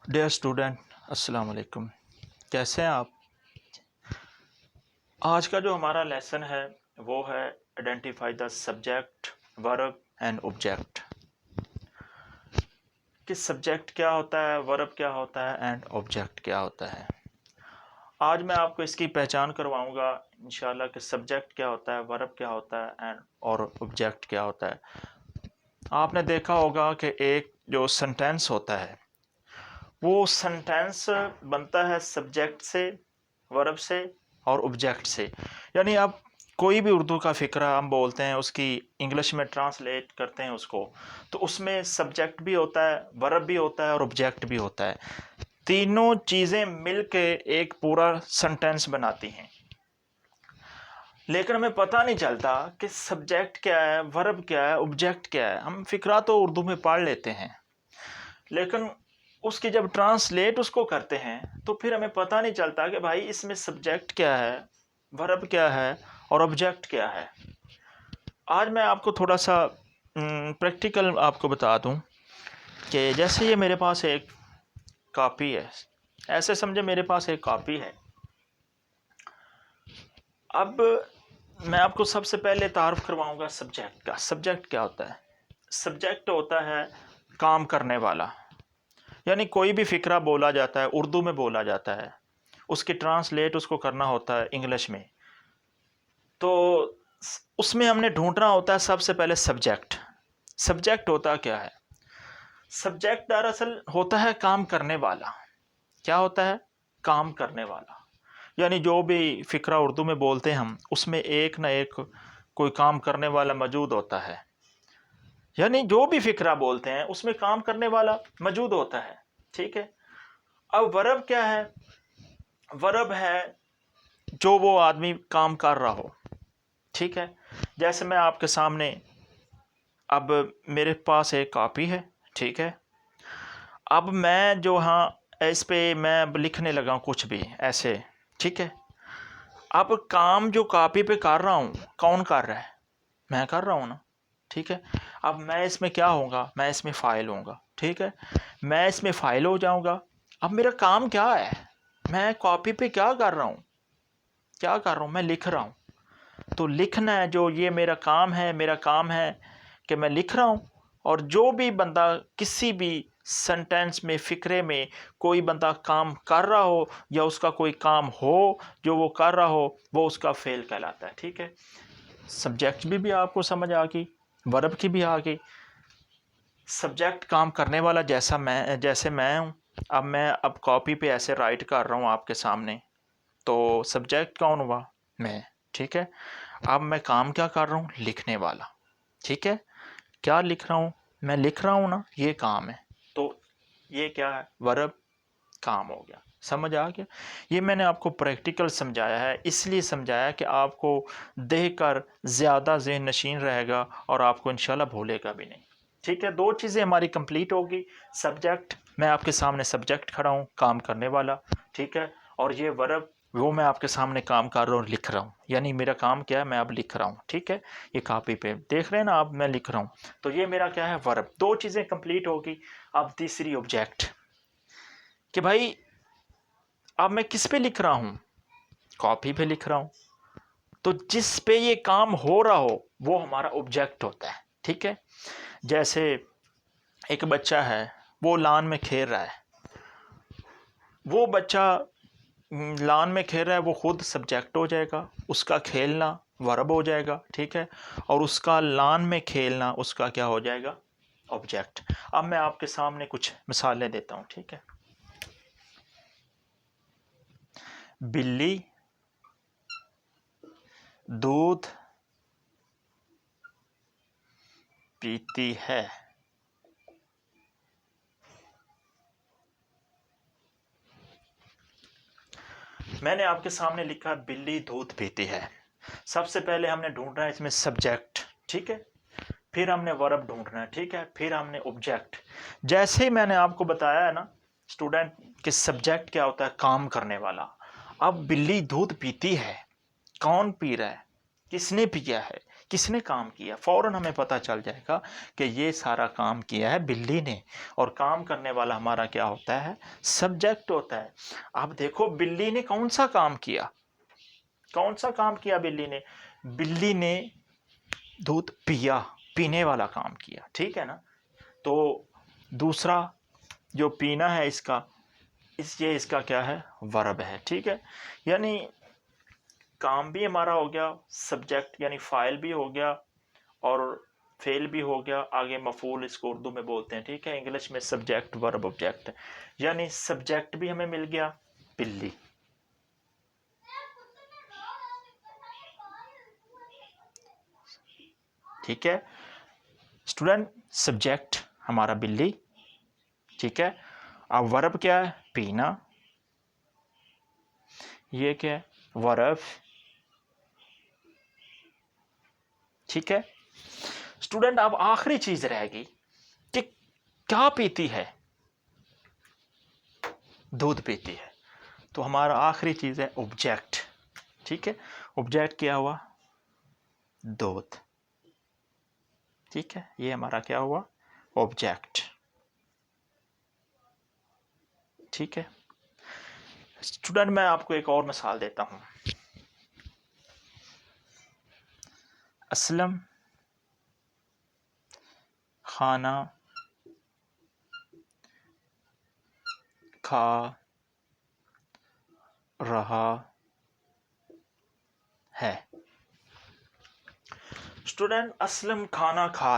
Dear student, अस्सलाम वालेकुम। कैसे हैं आप? आज का जो हमारा लेसन है वो है identify the subject, verb and object. कि सब्जेक्ट क्या होता है, वर्ब क्या होता है एंड ऑब्जेक्ट क्या होता है। आज मैं आपको इसकी पहचान करवाऊंगा इंशाल्लाह कि सब्जेक्ट क्या होता है, वर्ब क्या होता है एंड और ऑब्जेक्ट क्या होता है। आपने देखा होगा कि एक जो सेंटेंस होता है वो सेंटेंस बनता है सब्जेक्ट से, वर्ब से और ऑब्जेक्ट से। यानी आप कोई भी उर्दू का फ़िक्रा हम बोलते हैं, उसकी इंग्लिश में ट्रांसलेट करते हैं उसको, तो उसमें सब्जेक्ट भी होता है, वर्ब भी होता है और ऑब्जेक्ट भी होता है। तीनों चीज़ें मिल के एक पूरा सेंटेंस बनाती हैं। लेकिन हमें पता नहीं चलता कि सब्जेक्ट क्या है, वर्ब क्या है, ऑब्जेक्ट क्या है। हम फ़िक्रा तो उर्दू में पढ़ लेते हैं, लेकिन उसकी जब ट्रांसलेट उसको करते हैं तो फिर हमें पता नहीं चलता कि भाई इसमें सब्जेक्ट क्या है, वर्ब क्या है और ऑब्जेक्ट क्या है। आज मैं आपको थोड़ा सा प्रैक्टिकल आपको बता दूं कि जैसे ये मेरे पास एक कॉपी है, ऐसे समझे मेरे पास एक कॉपी है। अब मैं आपको सबसे पहले तारुफ करवाऊंगा सब्जेक्ट का। सब्जेक्ट क्या होता है? सब्जेक्ट होता है काम करने वाला। यानी कोई भी फ़िक्रा बोला जाता है, उर्दू में बोला जाता है, उसकी ट्रांसलेट उसको करना होता है इंग्लिश में, तो उसमें हमने ढूंढना होता है सबसे पहले सब्जेक्ट। सब्जेक्ट होता क्या है? सब्जेक्ट दरअसल होता है काम करने वाला। क्या होता है? काम करने वाला। यानी जो भी फ़िक्रा उर्दू में बोलते हैं हम, उसमें एक ना एक कोई काम करने वाला मौजूद होता है। यानी जो भी फ़िक्रा बोलते हैं उसमें काम करने वाला मौजूद होता है। ठीक है। अब वर्ब क्या है? वर्ब है जो वो आदमी काम कर रहा हो। ठीक है। जैसे मैं आपके सामने, अब मेरे पास एक कॉपी है, ठीक है। अब मैं जो, हाँ, इस पे मैं अब लिखने लगा हूँ कुछ भी ऐसे, ठीक है। अब काम जो कॉपी पे कर रहा हूँ, कौन कर रहा है? मैं कर रहा हूँ ना, ठीक है। अब मैं इसमें क्या होऊंगा? मैं इसमें फ़ाइल होऊंगा, ठीक है। मैं इसमें फ़ाइल हो जाऊंगा। अब मेरा काम क्या है? मैं कॉपी पे क्या कर रहा हूँ? क्या कर रहा हूँ? मैं लिख रहा हूँ। तो लिखना है, जो ये मेरा काम है, मेरा काम है कि मैं लिख रहा हूँ। और जो भी बंदा किसी भी सेंटेंस में, फ़िक्रे में कोई बंदा काम कर रहा हो या उसका कोई काम हो जो वो कर रहा हो, वो उसका फ़ेल कहलाता है। ठीक है। सब्जेक्ट भी आपको समझ आ गई, वर्ब की भी आ गई। सब्जेक्ट काम करने वाला जैसे मैं हूँ। अब कॉपी पे ऐसे राइट कर रहा हूँ आपके सामने, तो सब्जेक्ट कौन हुआ? मैं। ठीक है। अब मैं काम क्या कर रहा हूँ? लिखने वाला। ठीक है। क्या लिख रहा हूँ? मैं लिख रहा हूँ ना, ये काम है। तो ये क्या है? वर्ब, काम हो गया। समझ आ गया? ये मैंने आपको प्रैक्टिकल समझाया है, इसलिए समझाया कि आपको देख कर ज़्यादा ज़हन नशीन रहेगा और आपको इंशाल्लाह भूलेगा भी नहीं। ठीक है। दो चीज़ें हमारी कंप्लीट होगी। सब्जेक्ट, मैं आपके सामने सब्जेक्ट खड़ा हूँ, काम करने वाला, ठीक है। और ये वर्ब, वो मैं आपके सामने काम कर रहा हूँ, लिख रहा हूँ। यानी मेरा काम क्या है? मैं अब लिख रहा हूँ, ठीक है। ये कॉपी पे देख रहे हैं ना आप, मैं लिख रहा हूँ। तो ये मेरा क्या है? वर्ब। दो चीज़ें कंप्लीट होगी। अब तीसरी ऑब्जेक्ट, कि भाई अब मैं किस पे लिख रहा हूँ? कॉपी पे लिख रहा हूँ। तो जिस पे ये काम हो रहा हो वो हमारा ऑब्जेक्ट होता है। ठीक है। जैसे एक बच्चा है, वो लान में खेल रहा है। वो बच्चा लान में खेल रहा है, वो खुद सब्जेक्ट हो जाएगा, उसका खेलना वर्ब हो जाएगा, ठीक है। और उसका लान में खेलना, उसका क्या हो जाएगा? ऑब्जेक्ट। अब मैं आपके सामने कुछ मिसालें देता हूँ, ठीक है। बिल्ली दूध पीती है। मैंने आपके सामने लिखा बिल्ली दूध पीती है। सबसे पहले हमने ढूंढना है इसमें सब्जेक्ट, ठीक है। फिर हमने वर्ब ढूंढना है, ठीक है। फिर हमने ऑब्जेक्ट। जैसे ही मैंने आपको बताया है ना स्टूडेंट कि सब्जेक्ट क्या होता है? काम करने वाला। अब बिल्ली दूध पीती है, कौन पी रहा है? किसने पिया है? किसने काम किया, फ़ौरन हमें पता चल जाएगा कि ये सारा काम किया है बिल्ली ने। और काम करने वाला हमारा क्या होता है, सब्जेक्ट होता है। अब देखो बिल्ली ने कौन सा काम किया, कौन सा काम किया बिल्ली ने, बिल्ली ने दूध पिया, पीने वाला काम किया, ठीक है ना। तो दूसरा जो पीना है इसका, ये इसका क्या है, वर्ब है, ठीक है। यानी काम भी हमारा हो गया, सब्जेक्ट यानी फ़ाइल भी हो गया और फेल भी हो गया, आगे मफूल इसको उर्दू में बोलते हैं, ठीक है। इंग्लिश में सब्जेक्ट वर्ब ऑब्जेक्ट, यानी सब्जेक्ट भी हमें मिल गया बिल्ली, ठीक है स्टूडेंट। सब्जेक्ट हमारा बिल्ली, ठीक है। अब वर्ब क्या है, पीना, ये क्या है, वर्ब, ठीक है स्टूडेंट। अब आखिरी चीज रहेगी कि क्या पीती है, दूध पीती है। तो हमारा आखिरी चीज है ऑब्जेक्ट, ठीक है। ऑब्जेक्ट क्या हुआ, दूध, ठीक है। ये हमारा क्या हुआ, ऑब्जेक्ट, ठीक है स्टूडेंट। मैं आपको एक और मिसाल देता हूं। असलम खाना खा रहा है। स्टूडेंट असलम खाना खा